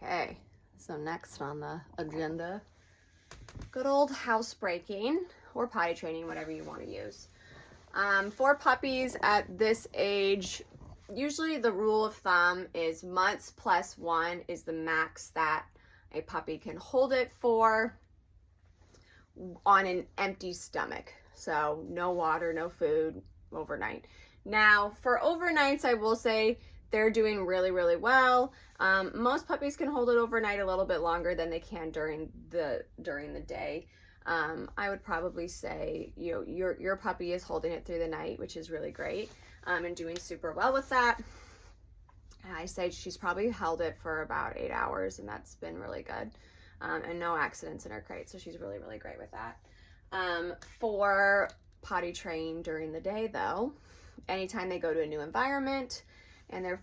Okay, so next on the agenda, good old housebreaking or potty training, whatever you want to use. For puppies at this age, usually the rule of thumb is months plus 1 is the max that a puppy can hold it for on an empty stomach. So no water, no food overnight. Now for overnights, I will say they're doing really, really well. Most puppies can hold it overnight a little bit longer than they can during the day. I would probably say your puppy is holding it through the night, which is really great, and doing super well with that. I say she's probably held it for about 8 hours, and that's been really good, and no accidents in her crate, so she's really, really great with that. For potty train during the day, though, anytime they go to a new environment and their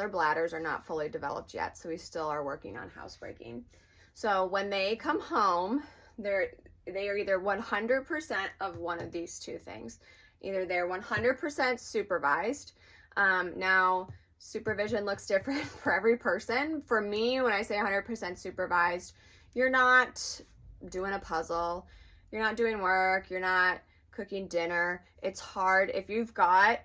bladders are not fully developed yet, so we still are working on housebreaking. So when they come home, they are either 100% of one of these two things. Either they're 100% supervised. Now, supervision looks different for every person. For me, when I say 100% supervised, you're not doing a puzzle, you're not doing work, you're not cooking dinner. It's hard if you've got,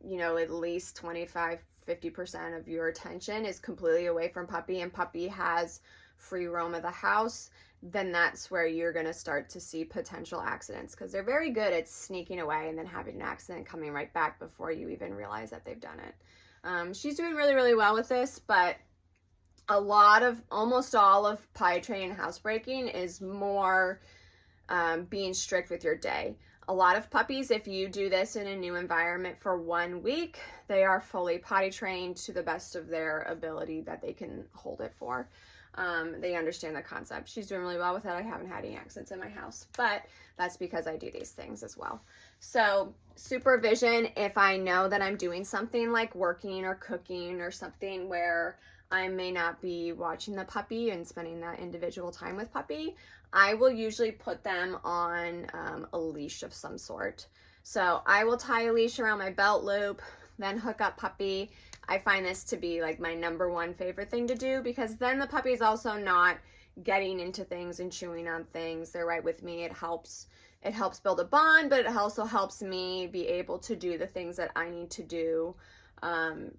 at least 25-50% of your attention is completely away from puppy, and puppy has free roam of the house, then that's where you're going to start to see potential accidents, because they're very good at sneaking away and then having an accident coming right back before you even realize that they've done it. She's doing really, really well with this, but almost all of potty training and housebreaking is more being strict with your day. A lot of puppies, if you do this in a new environment for 1 week, they are fully potty trained to the best of their ability that they can hold it for. They understand the concept. She's doing really well with it. I haven't had any accidents in my house, but that's because I do these things as well. So supervision, if I know that I'm doing something like working or cooking or something where I may not be watching the puppy and spending that individual time with puppy, I will usually put them on a leash of some sort. So I will tie a leash around my belt loop, then hook up puppy. I find this to be like my #1 favorite thing to do, because then the puppy is also not getting into things and chewing on things. They're right with me. It helps build a bond, but it also helps me be able to do the things that I need to do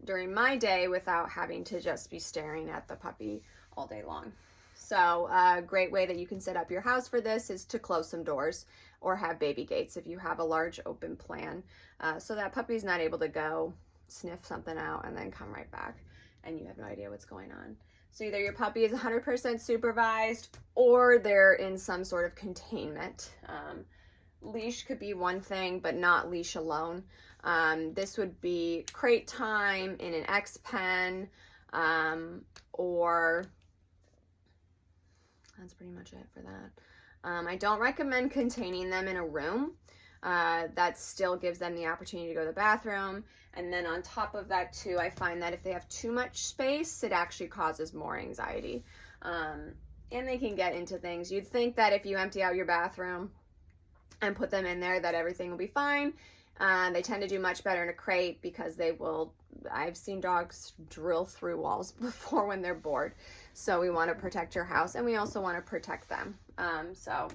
during my day without having to just be staring at the puppy all day long. So a great way that you can set up your house for this is to close some doors or have baby gates if you have a large open plan, so that puppy's not able to go sniff something out and then come right back and you have no idea what's going on. So either your puppy is 100% supervised or they're in some sort of containment. Leash could be one thing, but not leash alone. This would be crate time in an X pen, or that's pretty much it for that. I don't recommend containing them in a room. That still gives them the opportunity to go to the bathroom. And then on top of that too, I find that if they have too much space, it actually causes more anxiety. And they can get into things. You'd think that if you empty out your bathroom and put them in there, that everything will be fine. They tend to do much better in a crate because I've seen dogs drill through walls before when they're bored. So we want to protect your house, and we also want to protect them. So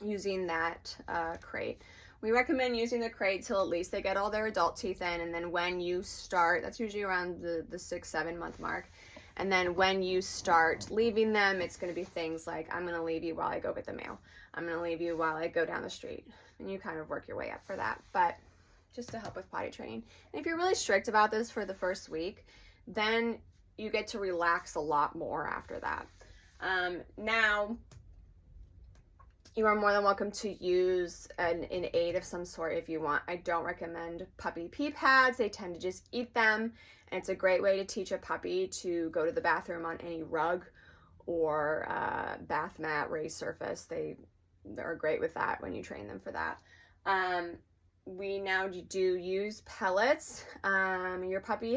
using that crate. We recommend using the crate till at least they get all their adult teeth in, and then when you start, that's usually around the 6-7 month mark. And then when you start leaving them, it's going to be things like, I'm going to leave you while I go get the mail. I'm going to leave you while I go down the street. And you kind of work your way up for that, but just to help with potty training. And if you're really strict about this for the first week, then you get to relax a lot more after that. Now, you are more than welcome to use an aid of some sort if you want. I don't recommend puppy pee pads. They tend to just eat them. And it's a great way to teach a puppy to go to the bathroom on any rug or bath mat, raised surface. They're great with that when you train them for that. We now do use pellets. Your puppy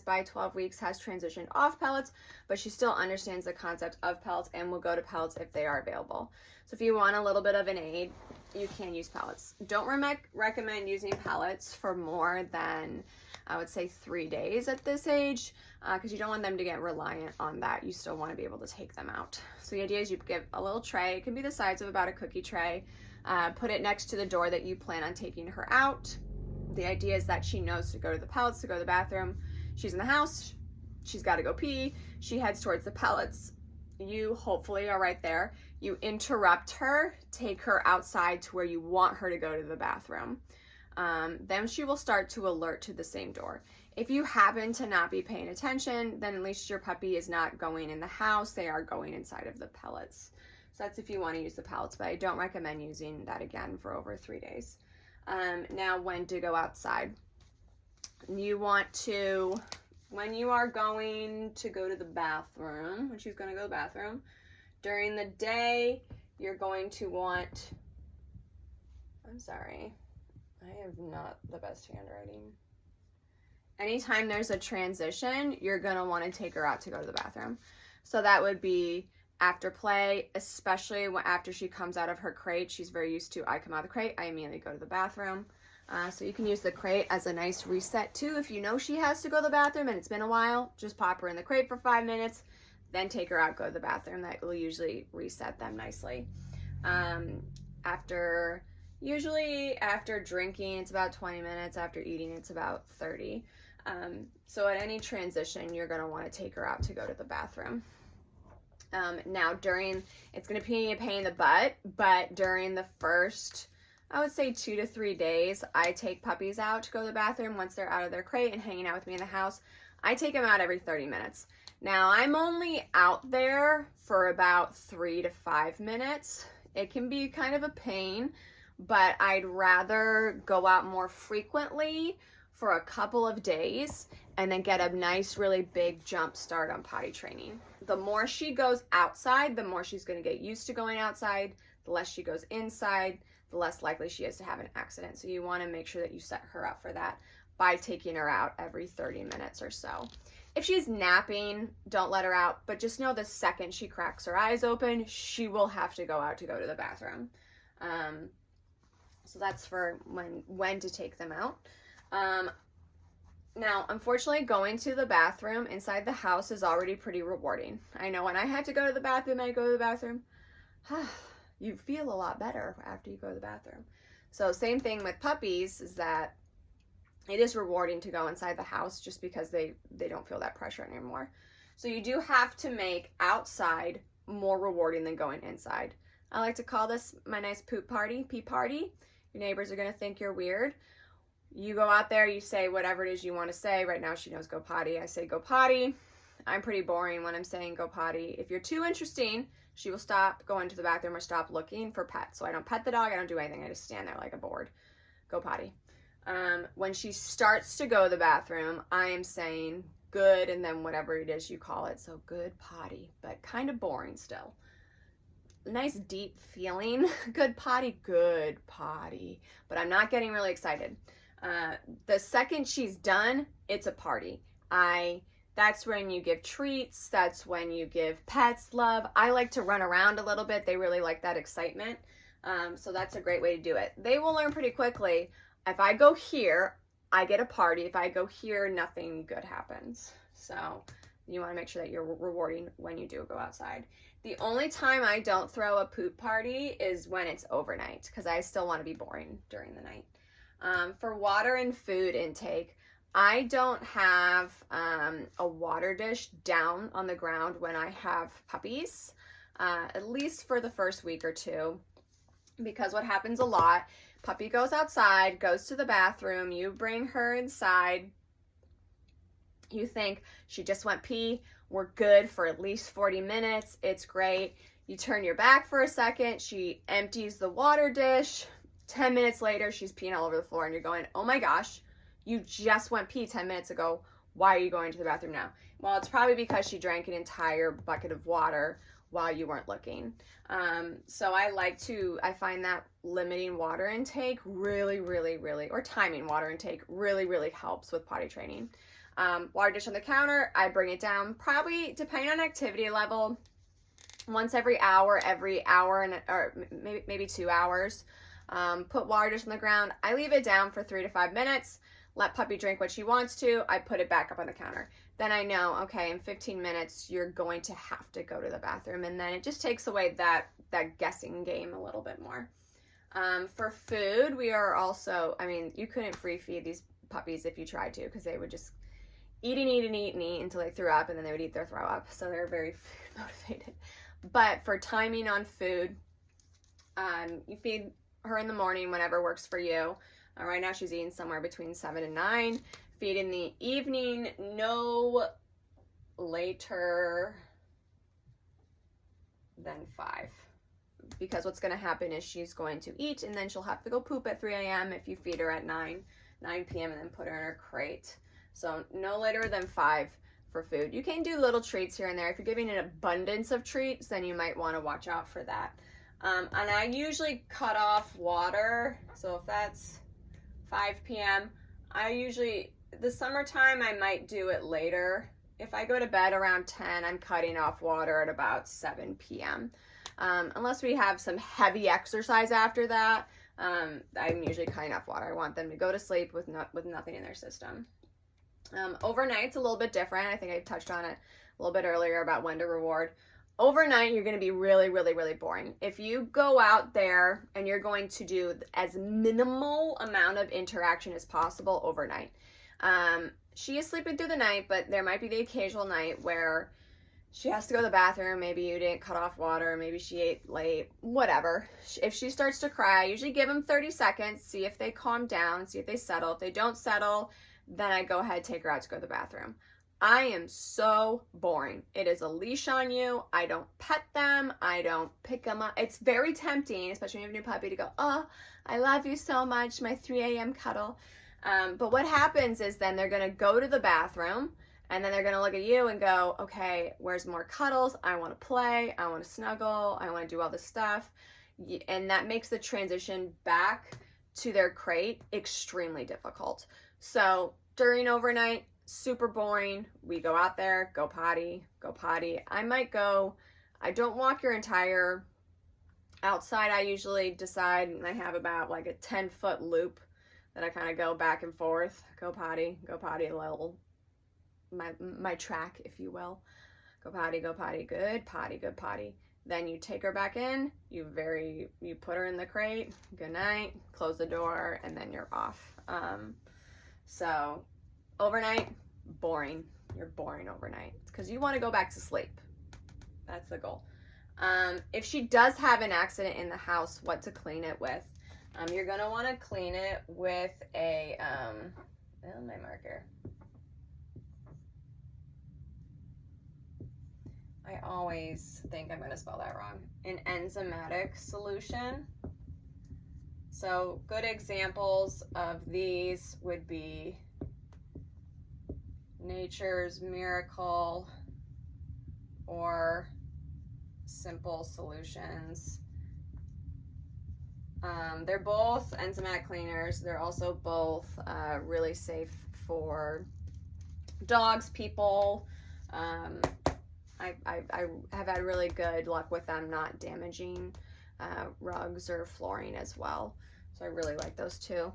by 12 weeks has transitioned off pellets, but she still understands the concept of pellets and will go to pellets if they are available. So if you want a little bit of an aid, you can use pellets. Don't recommend using pellets for more than, I would say, 3 days at this age, because you don't want them to get reliant on that. You still want to be able to take them out. So the idea is you give a little tray. It can be the size of about a cookie tray. Put it next to the door that you plan on taking her out. The idea is that she knows to go to the pellets, to go to the bathroom. She's in the house. She's got to go pee. She heads towards the pellets. You hopefully are right there. You interrupt her, take her outside to where you want her to go to the bathroom. Then she will start to alert to the same door. If you happen to not be paying attention, then at least your puppy is not going in the house. They are going inside of the pellets. So that's if you want to use the pellets, but I don't recommend using that again for over 3 days. Now, when to go outside. You want to, when you are going to go to the bathroom, when she's going to go to the bathroom, during the day, you're going to want, I'm sorry, I have not the best handwriting. Anytime there's a transition, you're going to want to take her out to go to the bathroom. So that would be after play, especially after she comes out of her crate. She's very used to, I come out of the crate, I immediately go to the bathroom. So you can use the crate as a nice reset too. If you know she has to go to the bathroom and it's been a while, just pop her in the crate for 5 minutes, then take her out, go to the bathroom. That will usually reset them nicely. Usually after drinking, it's about 20 minutes. After eating, it's about 30. So at any transition, you're going to want to take her out to go to the bathroom. Now it's going to be a pain in the butt, but during the first, I would say 2 to 3 days, I take puppies out to go to the bathroom once they're out of their crate and hanging out with me in the house. I take them out every 30 minutes. Now, I'm only out there for about 3 to 5 minutes. It can be kind of a pain, but I'd rather go out more frequently for a couple of days and then get a nice, really big jump start on potty training. The more she goes outside, the more she's going to get used to going outside. The less she goes inside, the less likely she is to have an accident. So you want to make sure that you set her up for that by taking her out every 30 minutes or so. If she's napping, don't let her out, but just know the second she cracks her eyes open, she will have to go out to go to the bathroom. So that's for when to take them out. Now, unfortunately, going to the bathroom inside the house is already pretty rewarding. I know when I had to go to the bathroom, you feel a lot better after you go to the bathroom. So same thing with puppies, is that it is rewarding to go inside the house just because they don't feel that pressure anymore. So you do have to make outside more rewarding than going inside. I like to call this my nice poop party, pee party. Your neighbors are going to think you're weird. You go out there, you say whatever it is you want to say. Right now she knows go potty. I say go potty. I'm pretty boring when I'm saying go potty. If you're too interesting, she will stop going to the bathroom or stop looking for pets. So I don't pet the dog. I don't do anything. I just stand there like a board. Go potty. When she starts to go to the bathroom, I am saying good and then whatever it is you call it. So good potty, but kind of boring still. Nice deep feeling. Good potty, good potty. But I'm not getting really excited. The second she's done, it's a party. That's when you give treats. That's when you give pets love. I like to run around a little bit. They really like that excitement. So that's a great way to do it. They will learn pretty quickly. If I go here, I get a party. If I go here, nothing good happens. So you want to make sure that you're rewarding when you do go outside. The only time I don't throw a poop party is when it's overnight, because I still want to be boring during the night. For water and food intake, I don't have a water dish down on the ground when I have puppies, at least for the first week or two, because what happens a lot, puppy goes outside, goes to the bathroom, you bring her inside, you think she just went pee, we're good for at least 40 minutes, it's great. You turn your back for a second, she empties the water dish, 10 minutes later, she's peeing all over the floor and you're going, oh my gosh, you just went pee 10 minutes ago. Why are you going to the bathroom now? Well, it's probably because she drank an entire bucket of water while you weren't looking. So I find that limiting water intake really, or timing water intake really helps with potty training. Water dish on the counter, I bring it down probably, depending on activity level, once every hour or maybe 2 hours. Put water just on the ground. I leave it down for 3 to 5 minutes. Let puppy drink what she wants to. I put it back up on the counter. Then I know, okay, in 15 minutes, you're going to have to go to the bathroom. And then it just takes away that guessing game a little bit more. For food, we are also, I mean, you couldn't free feed these puppies if you tried to, because they would just eat and eat and eat and eat until they threw up, and then they would eat their throw up. So they're very food motivated. But for timing on food, you feed her in the morning, whenever works for you. Right now she's eating somewhere between 7 and 9. Feed in the evening, no later than 5. Because what's going to happen is she's going to eat, and then she'll have to go poop at 3 a.m. if you feed her at 9 p.m. and then put her in her crate. So no later than 5 for food. You can do little treats here and there. If you're giving an abundance of treats, then you might want to watch out for that. And I usually cut off water. So if that's 5 p.m., the summertime, I might do it later. If I go to bed around 10, I'm cutting off water at about 7 p.m. Unless we have some heavy exercise after that, I'm usually cutting off water. I want them to go to sleep with nothing in their system. Overnight's a little bit different. I think I touched on it a little bit earlier about when to reward. Overnight, you're going to be really, really, really boring. If you go out there and you're going to do as minimal amount of interaction as possible overnight. She is sleeping through the night, but there might be the occasional night where she has to go to the bathroom. Maybe you didn't cut off water. Maybe she ate late, whatever. If she starts to cry, I usually give them 30 seconds, see if they calm down, see if they settle. If they don't settle, then I go ahead, take her out to go to the bathroom. I am so boring. It is a leash on you. I don't pet them. I don't pick them up. It's very tempting, especially when you have a new puppy, to go, oh, I love you so much, my 3 a.m. cuddle. But what happens is then they're going to go to the bathroom, and then they're going to look at you and go, okay, where's more cuddles? I want to play. I want to snuggle. I want to do all this stuff. And that makes the transition back to their crate extremely difficult. So during overnight, super boring. We go out there, go potty. I don't walk your entire outside. I usually decide, and I have about like a 10-foot loop that I kind of go back and forth. Go potty, a little, my track, if you will. Go potty, good potty. Then you take her back in, you put her in the crate, good night, close the door, and then you're off. So overnight, boring. You're boring overnight because you want to go back to sleep. That's the goal. If she does have an accident in the house, what to clean it with? You're going to want to clean it with a, my marker. I always think I'm going to spell that wrong. An enzymatic solution. So good examples of these would be Nature's Miracle or Simple Solutions. They're both enzymatic cleaners. They're also both really safe for dogs, people. I have had really good luck with them not damaging rugs or flooring as well. So I really like those too.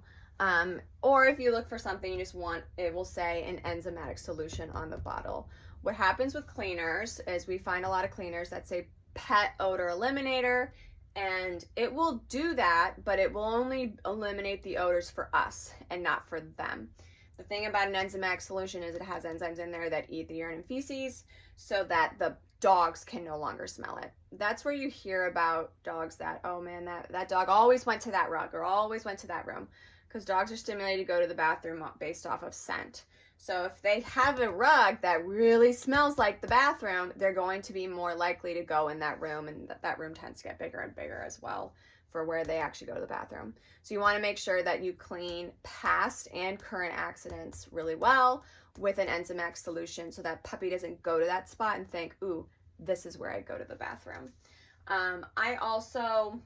Or if you look for something you just want, it will say an enzymatic solution on the bottle. What happens with cleaners is we find a lot of cleaners that say pet odor eliminator, and it will do that, but it will only eliminate the odors for us and not for them. The thing about an enzymatic solution is it has enzymes in there that eat the urine and feces so that the dogs can no longer smell it. That's where you hear about dogs that, oh man, that dog always went to that rug or always went to that room, because dogs are stimulated to go to the bathroom based off of scent. So if they have a rug that really smells like the bathroom, they're going to be more likely to go in that room, and that room tends to get bigger and bigger as well for where they actually go to the bathroom. So you want to make sure that you clean past and current accidents really well with an enzymatic solution so that puppy doesn't go to that spot and think, ooh, this is where I go to the bathroom. I also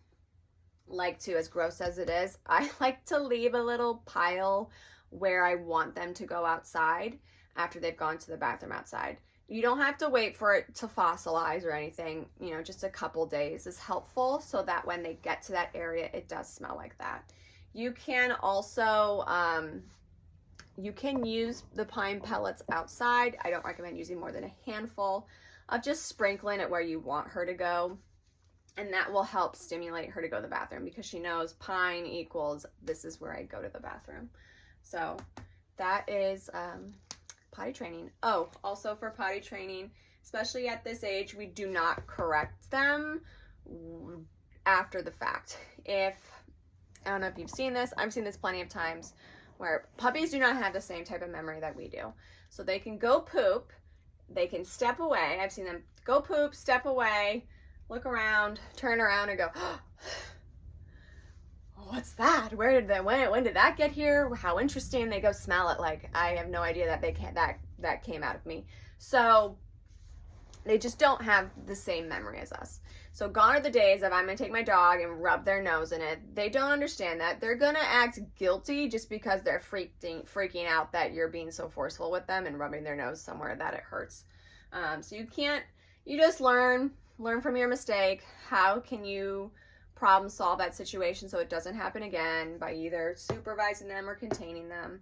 like to, as gross as it is, I like to leave a little pile where I want them to go outside after they've gone to the bathroom outside. You don't have to wait for it to fossilize or anything. You know, just a couple days is helpful so that when they get to that area, it does smell like that. You can also, you can use the pine pellets outside. I don't recommend using more than a handful of just sprinkling it where you want her to go. And that will help stimulate her to go to the bathroom because she knows pine equals this is where I go to the bathroom. So that is potty training. Oh, also for potty training, especially at this age, we do not correct them after the fact. I don't know if you've seen this, I've seen this plenty of times where puppies do not have the same type of memory that we do. So they can go poop, they can step away. I've seen them go poop, step away, look around, turn around and go, oh, what's that? When did that get here? How interesting. They go smell it. Like, I have no idea that came out of me. So they just don't have the same memory as us. So gone are the days of I'm going to take my dog and rub their nose in it. They don't understand that. They're going to act guilty just because they're freaking out that you're being so forceful with them and rubbing their nose somewhere that it hurts. So you just learn from your mistake. How can you problem solve that situation so it doesn't happen again by either supervising them or containing them.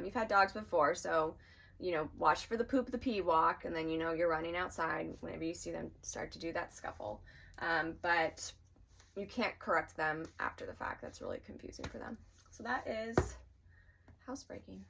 You've had dogs before, so you know, watch for the poop the pee walk, and then you know you're running outside whenever you see them start to do that scuffle. But you can't correct them after the fact. That's really confusing for them. So that is housebreaking.